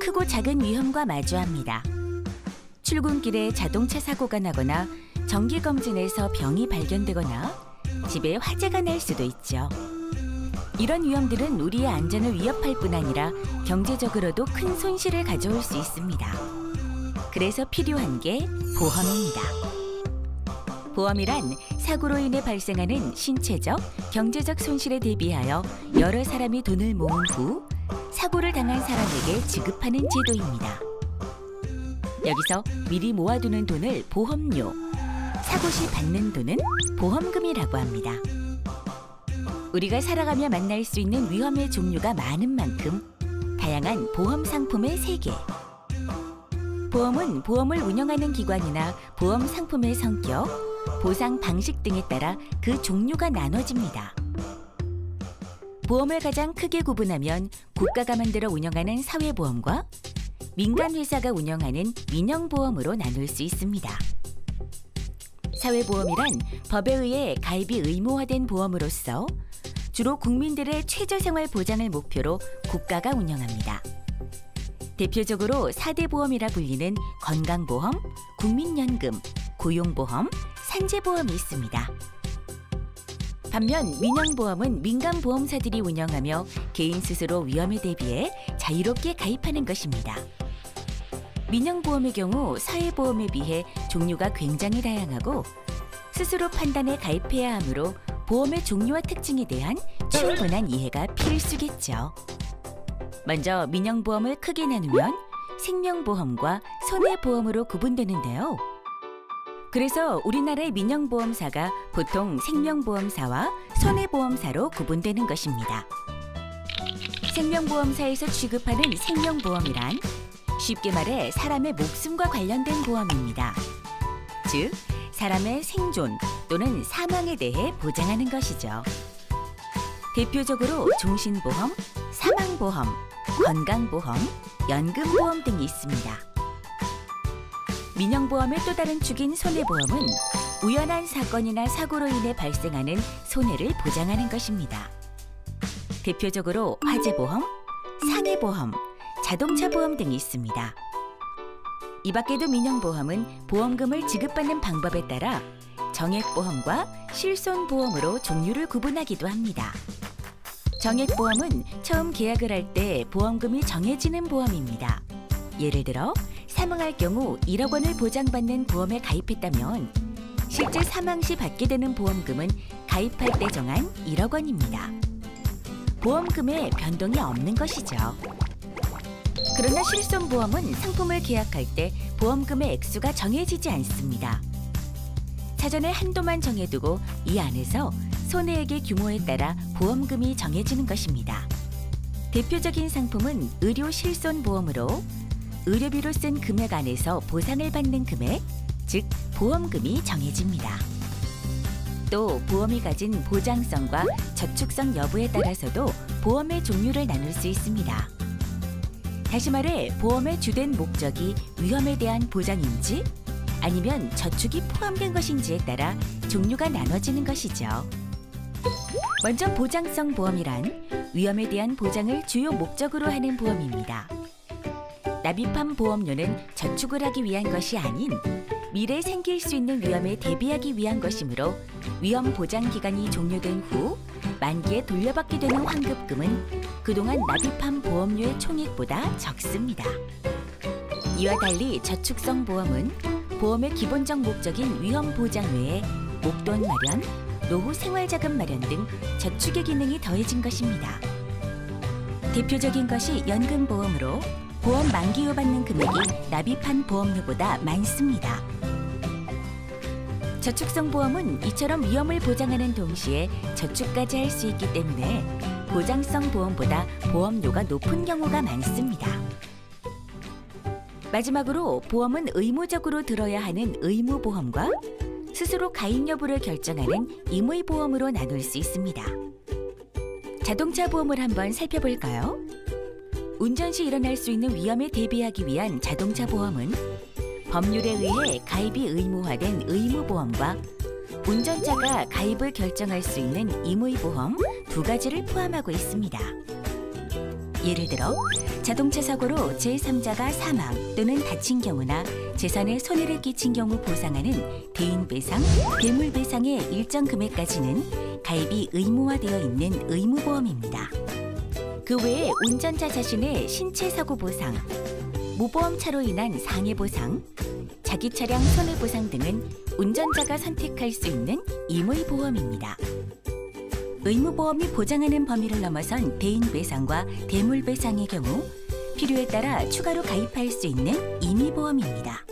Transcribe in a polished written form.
크고 작은 위험과 마주합니다. 출근길에 자동차 사고가 나거나 정기검진에서 병이 발견되거나 집에 화재가 날 수도 있죠. 이런 위험들은 우리의 안전을 위협할 뿐 아니라 경제적으로도 큰 손실을 가져올 수 있습니다. 그래서 필요한 게 보험입니다. 보험이란 사고로 인해 발생하는 신체적, 경제적 손실에 대비하여 여러 사람이 돈을 모은 후 사고를 당한 사람에게 지급하는 제도입니다. 여기서 미리 모아두는 돈을 보험료, 사고 시 받는 돈은 보험금이라고 합니다. 우리가 살아가며 만날 수 있는 위험의 종류가 많은 만큼 다양한 보험 상품의 세계. 보험은 보험을 운영하는 기관이나 보험 상품의 성격, 보상 방식 등에 따라 그 종류가 나눠집니다. 보험을 가장 크게 구분하면 국가가 만들어 운영하는 사회보험과 민간 회사가 운영하는 민영보험으로 나눌 수 있습니다. 사회보험이란 법에 의해 가입이 의무화된 보험으로서 주로 국민들의 최저생활 보장을 목표로 국가가 운영합니다. 대표적으로 4대 보험이라 불리는 건강보험, 국민연금, 고용보험, 산재보험이 있습니다. 반면 민영보험은 민간 보험사들이 운영하며 개인 스스로 위험에 대비해 자유롭게 가입하는 것입니다. 민영보험의 경우 사회보험에 비해 종류가 굉장히 다양하고 스스로 판단해 가입해야 하므로 보험의 종류와 특징에 대한 충분한 이해가 필수겠죠. 먼저 민영보험을 크게 나누면 생명보험과 손해보험으로 구분되는데요. 그래서 우리나라의 민영보험사가 보통 생명보험사와 손해보험사로 구분되는 것입니다. 생명보험사에서 취급하는 생명보험이란 쉽게 말해 사람의 목숨과 관련된 보험입니다. 즉, 사람의 생존 또는 사망에 대해 보장하는 것이죠. 대표적으로 종신보험, 사망보험, 건강보험, 연금보험 등이 있습니다. 민영보험의 또 다른 축인 손해보험은 우연한 사건이나 사고로 인해 발생하는 손해를 보장하는 것입니다. 대표적으로 화재보험, 상해보험, 자동차보험 등이 있습니다. 이 밖에도 민영보험은 보험금을 지급받는 방법에 따라 정액보험과 실손보험으로 종류를 구분하기도 합니다. 정액보험은 처음 계약을 할 때 보험금이 정해지는 보험입니다. 예를 들어 사망할 경우 1억 원을 보장받는 보험에 가입했다면 실제 사망 시 받게 되는 보험금은 가입할 때 정한 1억 원입니다. 보험금에 변동이 없는 것이죠. 그러나 실손보험은 상품을 계약할 때 보험금의 액수가 정해지지 않습니다. 사전에 한도만 정해두고 이 안에서 손해액의 규모에 따라 보험금이 정해지는 것입니다. 대표적인 상품은 의료실손보험으로 의료비로 쓴 금액 안에서 보상을 받는 금액, 즉 보험금이 정해집니다. 또 보험이 가진 보장성과 저축성 여부에 따라서도 보험의 종류를 나눌 수 있습니다. 다시 말해 보험의 주된 목적이 위험에 대한 보장인지 아니면 저축이 포함된 것인지에 따라 종류가 나눠지는 것이죠. 먼저 보장성 보험이란 위험에 대한 보장을 주요 목적으로 하는 보험입니다. 납입한 보험료는 저축을 하기 위한 것이 아닌 미래에 생길 수 있는 위험에 대비하기 위한 것이므로 위험 보장 기간이 종료된 후 만기에 돌려받게 되는 환급금은 그동안 납입한 보험료의 총액보다 적습니다. 이와 달리 저축성 보험은 보험의 기본적 목적인 위험 보장 외에 목돈 마련, 노후 생활자금 마련 등 저축의 기능이 더해진 것입니다. 대표적인 것이 연금보험으로 보험 만기 후 받는 금액이 납입한 보험료보다 많습니다. 저축성 보험은 이처럼 위험을 보장하는 동시에 저축까지 할 수 있기 때문에 보장성 보험보다 보험료가 높은 경우가 많습니다. 마지막으로 보험은 의무적으로 들어야 하는 의무보험과 스스로 가입 여부를 결정하는 임의보험으로 나눌 수 있습니다. 자동차 보험을 한번 살펴볼까요? 운전 시 일어날 수 있는 위험에 대비하기 위한 자동차 보험은 법률에 의해 가입이 의무화된 의무보험과 운전자가 가입을 결정할 수 있는 임의보험 두 가지를 포함하고 있습니다. 예를 들어 자동차 사고로 제3자가 사망 또는 다친 경우나 재산에 손해를 끼친 경우 보상하는 대인배상, 대물배상의 일정 금액까지는 가입이 의무화되어 있는 의무보험입니다. 그 외에 운전자 자신의 신체 사고 보상, 무보험차로 인한 상해보상, 자기 차량 손해보상 등은 운전자가 선택할 수 있는 임의보험입니다. 의무보험이 보장하는 범위를 넘어선 대인배상과 대물배상의 경우 필요에 따라 추가로 가입할 수 있는 임의보험입니다.